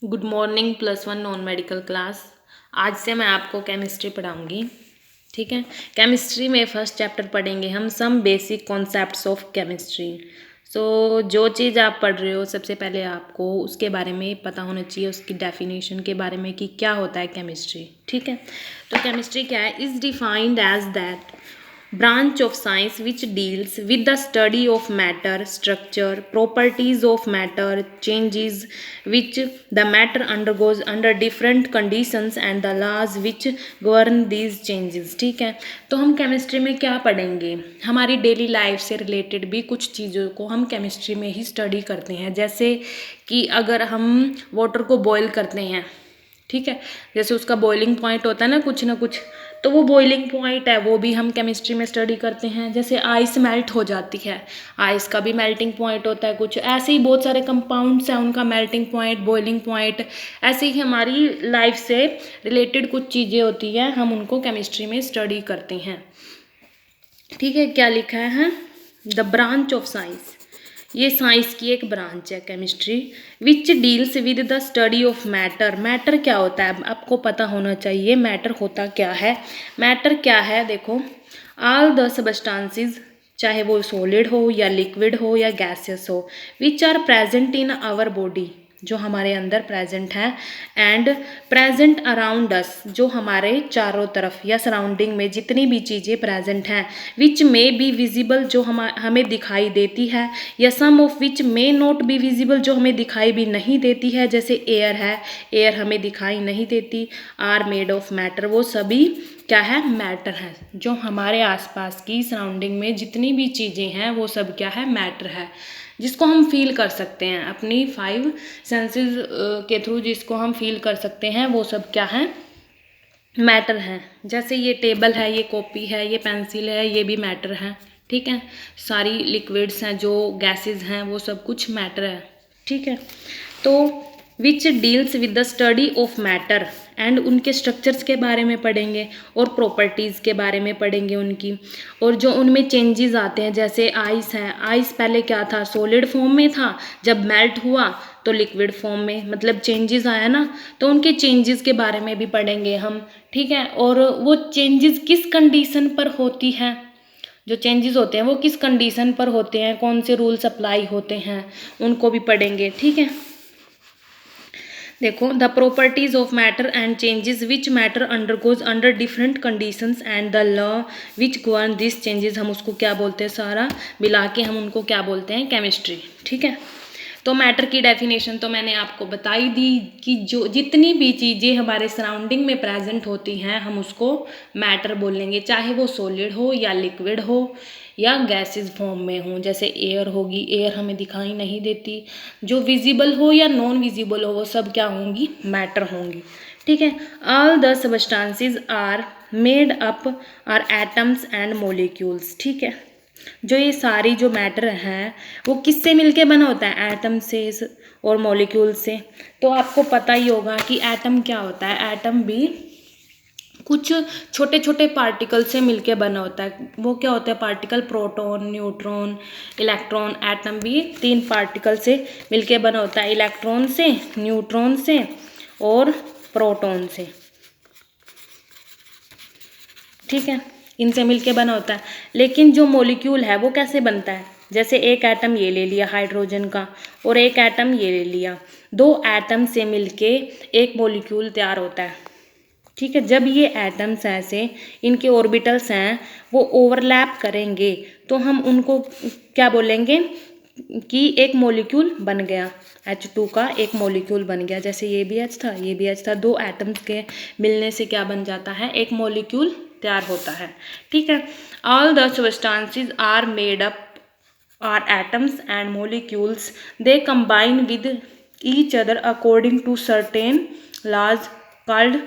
Good morning +1 non medical class. आज से मैं आपको केमिस्ट्री पढ़ाऊंगी। ठीक है, केमिस्ट्री में फर्स्ट चैप्टर पढ़ेंगे हम some basic concepts of chemistry. जो चीज़ आप पढ़ रहे हो सबसे पहले आपको उसके बारे में पता होना चाहिए, उसकी डेफिनेशन के बारे में कि क्या होता है केमिस्ट्री। ठीक है, तो केमिस्ट्री क्या है? Is defined as that branch of science which deals with the study of matter, structure, properties of matter, changes which the matter undergoes under different conditions and the laws which govern these changes। ठीक है, तो हम chemistry में क्या पढ़ेंगे? हमारी daily life से related भी कुछ चीज़ों को हम केमिस्ट्री में ही स्टडी करते हैं। जैसे कि अगर हम वाटर को बॉयल करते हैं, ठीक है, जैसे उसका बॉइलिंग पॉइंट होता है ना कुछ, तो वो बॉइलिंग पॉइंट है वो भी हम केमिस्ट्री में स्टडी करते हैं। जैसे आइस मेल्ट हो जाती है, आइस का भी मेल्टिंग पॉइंट होता है कुछ। ऐसे ही बहुत सारे कंपाउंड्स हैं, उनका मेल्टिंग पॉइंट, बॉइलिंग पॉइंट। ऐसे ही हमारी लाइफ से रिलेटेड कुछ चीज़ें होती हैं, हम उनको केमिस्ट्री में स्टडी करते हैं। ठीक है, क्या लिखा है? द ब्रांच ऑफ साइंस, ये साइंस की एक ब्रांच है chemistry. Which deals with the study of matter. Matter क्या होता है आपको पता होना चाहिए। मैटर होता क्या है? मैटर क्या है? देखो, ऑल द सबस्टांसेस, चाहे वो सॉलिड हो या लिक्विड हो या गैसियस हो, which are present in our body, जो हमारे अंदर प्रेजेंट है, एंड प्रेजेंट अराउंड अस, जो हमारे चारों तरफ या सराउंडिंग में जितनी भी चीज़ें प्रेजेंट हैं, विच मे बी विजिबल, जो हमें दिखाई देती है, या some of which may not be visible, जो हमें दिखाई भी नहीं देती है। जैसे एयर है, एयर हमें दिखाई नहीं देती। आर मेड ऑफ मैटर, वो सभी क्या है? मैटर है। जो हमारे आसपास की सराउंडिंग में जितनी भी चीज़ें हैं वो सब क्या है? मैटर है, जिसको हम फील कर सकते हैं अपनी 5 सेंसेस के थ्रू, जिसको हम फील कर सकते हैं वो सब क्या है? मैटर है। जैसे ये टेबल है, ये कॉपी है, ये पेंसिल है, ये भी मैटर है। ठीक है, सारी लिक्विड्स हैं, जो गैसेस हैं, वो सब कुछ मैटर है। ठीक है, तो which deals with the study of matter, and उनके स्ट्रक्चर्स के बारे में पढ़ेंगे और प्रॉपर्टीज़ के बारे में पढ़ेंगे उनकी, और जो उनमें चेंजेस आते हैं। जैसे आइस है, आइस पहले क्या था? सॉलिड फॉर्म में था, जब मेल्ट हुआ तो लिक्विड फॉर्म में, मतलब चेंजेस आया ना, तो उनके चेंजेस के बारे में भी पढ़ेंगे हम। ठीक है, और वो चेंजेस किस कंडीशन पर होती हैं, जो चेंजेस होते हैं वो किस कंडीशन पर होते हैं, कौन से रूल्स अप्लाई होते हैं, उनको भी पढ़ेंगे। ठीक है, देखो, the properties of matter and changes which matter undergoes under different conditions and the law which govern this changes, हम उसको क्या बोलते हैं? सारा मिला के हम उनको क्या बोलते हैं? केमिस्ट्री। ठीक है, तो मैटर की डेफिनेशन तो मैंने आपको बताई दी कि जो जितनी भी चीज़ें हमारे सराउंडिंग में प्रेजेंट होती हैं हम उसको मैटर बोलेंगे, चाहे वो सॉलिड हो या लिक्विड हो या गैसेस फॉर्म में हो। जैसे एयर होगी, एयर हमें दिखाई नहीं देती, जो विजिबल हो या नॉन विजिबल हो वो सब क्या होंगी? मैटर होंगी। ठीक है, all the substances are made up are atoms and molecules. ठीक है, जो ये सारी जो मैटर हैं वो किससे मिलके बना होता है? एटम से और मॉलिक्यूल से। तो आपको पता ही होगा कि एटम क्या होता है। एटम भी कुछ छोटे छोटे पार्टिकल से मिलके बना होता है। वो क्या होता है? Particle, proton, neutron, electron. Atom भी 3 पार्टिकल से मिलके बना होता है, इलेक्ट्रॉन से, न्यूट्रॉन से और प्रोटॉन से। ठीक है, इनसे मिलके बना होता है। लेकिन जो मॉलिक्यूल है वो कैसे बनता है? जैसे एक एटम ये ले लिया हाइड्रोजन का और एक एटम ये ले लिया, 2 एटम से मिलके एक मॉलिक्यूल तैयार होता है। ठीक है, जब ये एटम्स ऐसे, इनके ऑर्बिटल्स हैं, वो ओवरलैप करेंगे तो हम उनको क्या बोलेंगे? कि एक मॉलिक्यूल बन गया, H2 का एक मॉलिक्यूल बन गया। जैसे ये भी H था, ये भी H था, 2 एटम्स के मिलने से क्या बन जाता है? एक मॉलिक्यूल तैयार होता है। ठीक है, all the substances are made up are atoms and molecules, they combine with each other according to certain laws called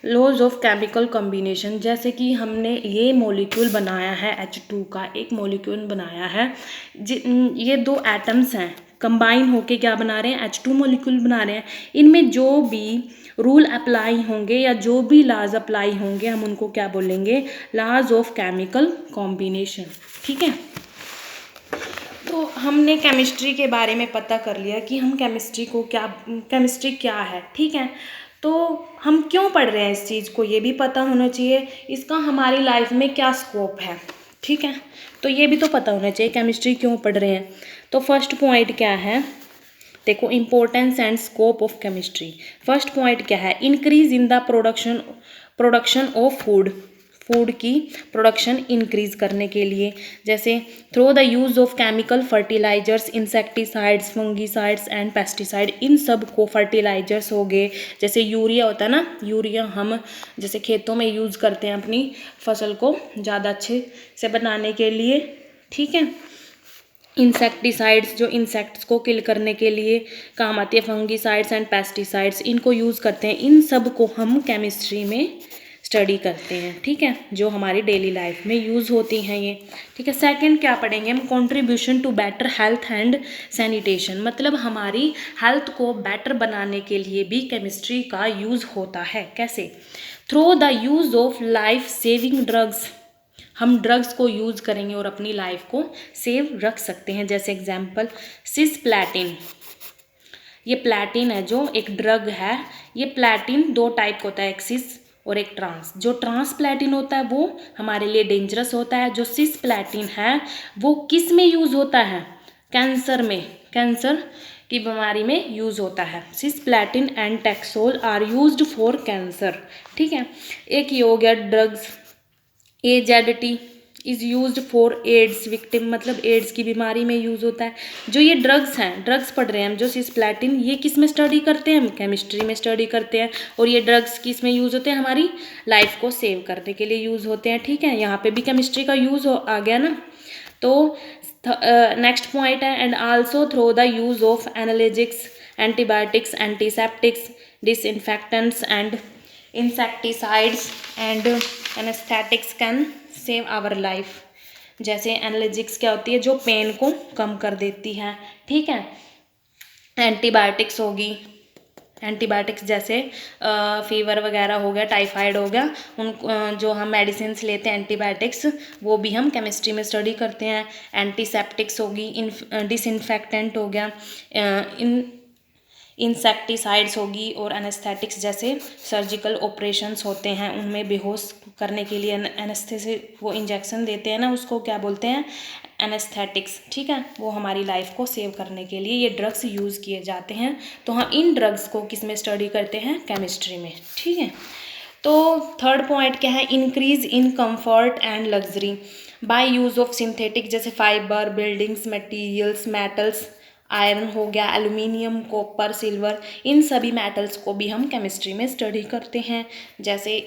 laws of chemical combination. जैसे कि हमने ये मॉलिक्यूल बनाया है, H2 का एक मॉलिक्यूल बनाया है, ये 2 एटम्स हैं, कंबाइन होके क्या बना रहे हैं? H2 मॉलिक्यूल बना रहे हैं। इनमें जो भी रूल अप्लाई होंगे या जो भी लॉज अप्लाई होंगे हम उनको क्या बोलेंगे? Laws of chemical combination. ठीक है, तो हमने केमिस्ट्री के बारे में पता कर लिया कि हम केमिस्ट्री क्या है, ठीक है। तो हम क्यों पढ़ रहे हैं इस चीज़ को, ये भी पता होना चाहिए। इसका हमारी लाइफ में क्या स्कोप है, ठीक है, तो ये भी तो पता होना चाहिए केमिस्ट्री क्यों पढ़ रहे हैं। तो फर्स्ट पॉइंट क्या है, देखो, importance and scope of chemistry. First point क्या है, increase in the production of food की प्रोडक्शन इंक्रीज करने के लिए, जैसे through the use of chemical fertilisers, insecticides, fungicides and pesticide, इन सब को फर्टिलाइजर्स हो गए, जैसे यूरिया होता है ना, यूरिया हम जैसे खेतों में यूज़ करते हैं अपनी फसल को ज़्यादा अच्छे से बनाने के लिए, ठीक है। इंसेक्टिसाइड्स जो इंसेक्ट्स को किल करने के लिए काम आती है, फंगिसाइड्स एंड पेस्टिसाइड्स, इनको यूज़ करते हैं। इन सब को हम केमिस्ट्री में स्टडी करते हैं, ठीक है, जो हमारी डेली लाइफ में यूज़ होती हैं ये, ठीक है। सेकंड क्या पढ़ेंगे हम, contribution to better health and sanitation, मतलब हमारी हेल्थ को बेटर बनाने के लिए भी केमिस्ट्री का यूज़ होता है। कैसे, through the use of life saving drugs, हम ड्रग्स को यूज़ करेंगे और अपनी लाइफ को सेव रख सकते हैं। जैसे एग्जांपल सिस्प्लैटिन, ये प्लैटिन है जो एक ड्रग है। ये प्लैटिन दो टाइप का होता है, एक सिस और एक ट्रांस। जो ट्रांस प्लैटिन होता है वो हमारे लिए डेंजरस होता है। जो सिस प्लैटिन है वो किस में यूज़ होता है, कैंसर में, कैंसर की बीमारी में यूज़ होता है। Cisplatin and taxol are used for cancer, ठीक है। एक ये हो गया drugs, AZT is used for AIDS victim, मतलब एड्स की बीमारी में यूज़ होता है। जो ये ड्रग्स हैं, ड्रग्स पढ़ रहे हैं हम, जो सिस्प्लैटिन, ये किस में स्टडी करते हैं हम, केमिस्ट्री में स्टडी करते हैं। और ये ड्रग्स किस में यूज़ होते हैं, हमारी लाइफ को सेव करने के लिए यूज़ होते हैं, ठीक है। यहाँ पे भी केमिस्ट्री का यूज़ आ गया ना। तो नेक्स्ट पॉइंट है, and also through the use of analytics, antibiotics, antiseptics, disinfectants and insecticides and anaesthetics can save our life. जैसे एनालिटिक्स क्या होती है, जो पेन को कम कर देती है, ठीक है। एंटीबायोटिक्स होगी, एंटीबायोटिक्स जैसे फीवर वगैरह हो गया, टाइफाइड हो गया, उन जो हम मेडिसिन लेते हैं एंटीबायोटिक्स, वो भी हम केमिस्ट्री में स्टडी करते हैं। एंटीसेप्टिक्स होगी, डिसइंफेक्टेंट हो गया, इंसेक्टिसाइड्स होगी, और एनेस्थेटिक्स जैसे सर्जिकल ऑपरेशंस होते हैं उनमें बेहोश करने के लिए एनेस्थेसी वो इंजेक्शन देते हैं ना, उसको क्या बोलते हैं, एनेस्थेटिक्स, ठीक है। वो हमारी लाइफ को सेव करने के लिए ये ड्रग्स यूज़ किए जाते हैं। तो हम इन ड्रग्स को किस में स्टडी करते हैं, केमिस्ट्री में, ठीक है। तो थर्ड पॉइंट क्या है, increase in comfort and luxury by use of synthetic, जैसे fibre, buildings materials, metals, iron हो गया, एल्यूमिनियम, कॉपर, सिल्वर, इन सभी मेटल्स को भी हम केमिस्ट्री में स्टडी करते हैं। जैसे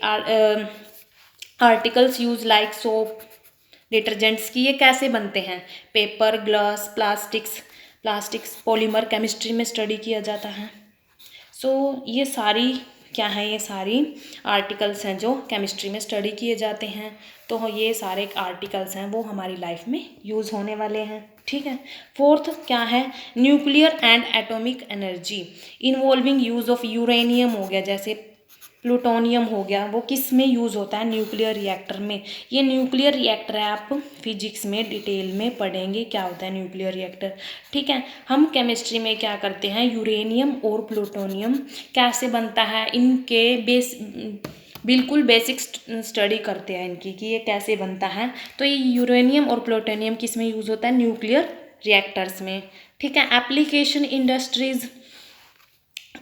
articles use like soap, detergents की, ये कैसे बनते हैं, paper, glass, plastics, polymer, chemistry में स्टडी किया जाता है। सो ये सारी क्या है, ये सारी आर्टिकल्स हैं जो केमिस्ट्री में स्टडी किए जाते हैं। तो ये सारे आर्टिकल्स हैं वो हमारी लाइफ में यूज़ होने वाले हैं, ठीक है। फोर्थ क्या है, nuclear and atomic energy involving use of uranium हो गया, जैसे प्लूटोनियम हो गया, वो किस में यूज़ होता है, न्यूक्लियर रिएक्टर में। ये न्यूक्लियर रिएक्टर है, आप फिजिक्स में डिटेल में पढ़ेंगे क्या होता है न्यूक्लियर रिएक्टर, ठीक है। हम केमिस्ट्री में क्या करते हैं, यूरेनियम और प्लूटोनियम कैसे बनता है, इनके बिल्कुल बेसिक स्टडी करते हैं इनकी कि ये कैसे बनता है। तो ये यूरेनियम और प्लूटोनियम किस में यूज़ होता है, न्यूक्लियर रिएक्टर्स में, ठीक है। Application industries,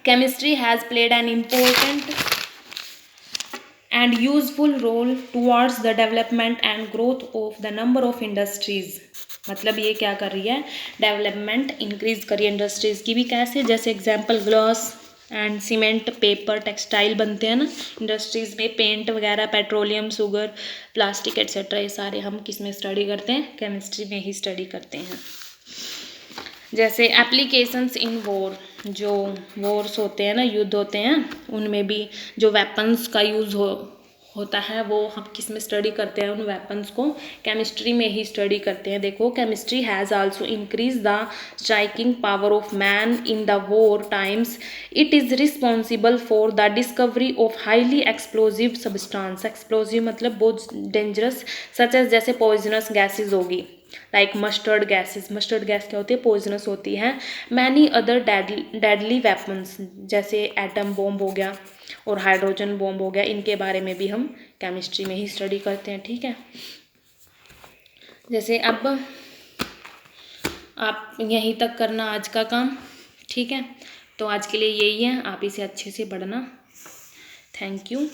chemistry has played an important and useful role towards the development and growth of the number of industries, मतलब ये क्या कर रही है, डेवलपमेंट इंक्रीज करी इंडस्ट्रीज की भी। कैसे, जैसे example glass and cement, paper, textile बनते हैं ना इंडस्ट्रीज में, पेंट वगैरह, पेट्रोलियम, शुगर, प्लास्टिक एट्सेट्रा, ये सारे हम किस में स्टडी करते हैं, केमिस्ट्री में ही स्टडी करते हैं। जैसे एप्लीकेशंस इन वॉर, जो वॉर्स होते हैं ना, युद्ध होते हैं, उनमें भी जो वेपन्स का यूज़ होता है वो हम किस में स्टडी करते हैं, उन वेपन्स को केमिस्ट्री में ही स्टडी करते हैं। देखो, chemistry has also increase the striking power of man in the war times, it is responsible for the discovery of highly explosive substance, explosive मतलब बहुत डेंजरस, सच एज जैसे पॉइजनस गैसेज होगी, like mustard gases, mustard gas क्या होती है, poisonous होती है। Many other deadly weapons, जैसे एटम बॉम्ब हो गया और हाइड्रोजन बॉम्ब हो गया, इनके बारे में भी हम केमिस्ट्री में ही स्टडी करते हैं, ठीक है। जैसे अब आप यहीं तक करना आज का काम, ठीक है। तो आज के लिए यही है, आप इसे अच्छे से पढ़ना। Thank you.